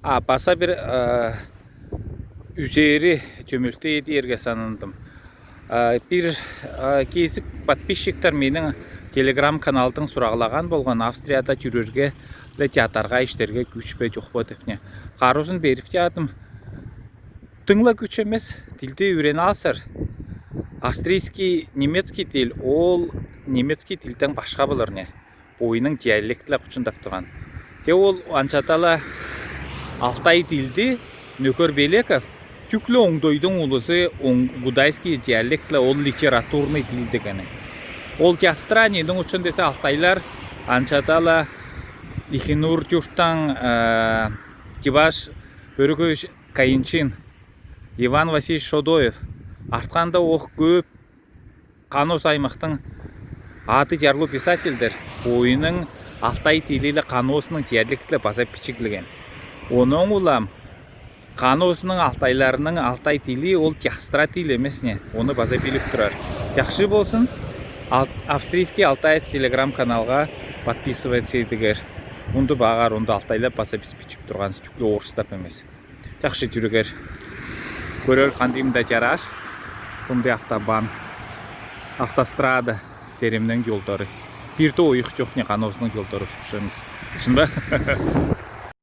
Basa bir üzeri tömültü yerge sanındım. Bir kesik подписчиктар менің Telegram каналдың сұрағылаған болған Австрияда жүрерге театрға іштерге күш пе жоқ па деп не. Қарузын беріп театым. Тыңла күш емес, тілді үйрене алсыр. Австрийский, немецкий тіл, ол немецкий тілдің башқа болар не. Бойының диалектілі құчындап тұрған. Те ол анчатала Алтай тілді Нөкер Белеков Тюклі оңдойдың ұлысы гудайский диалектлі ол литературный тілді гәне. Ол теастранидің үшін десе Алтайлар анчатала Ихинур Тюртан Кибаш Бөрігі Кайынчин Иван Васильевич Шодоев артқанда оқ көп Қанос аймақтың аты жарлы писательдер бойының Алтай тілілі Қаносының диалектлі баса пичікліген. Оның улам Қаносының Алтайларының Алтай тілі ол теастра тілі емес не. Оны баса біліп тұрар. Жақшы болсын. Австрийский Алтай телеграм каналға подписывать етігер. Онды бағар, онды Алтайлап баса пичіп тұрған жүклі орыстап емес. Жақшы жүрігер. Көрер қандайымда жараш. Бұнды автобан, автострада теремнің жолдары. Бірді ойық жоқ не Қаносының жолдары шықшымыз. Шында?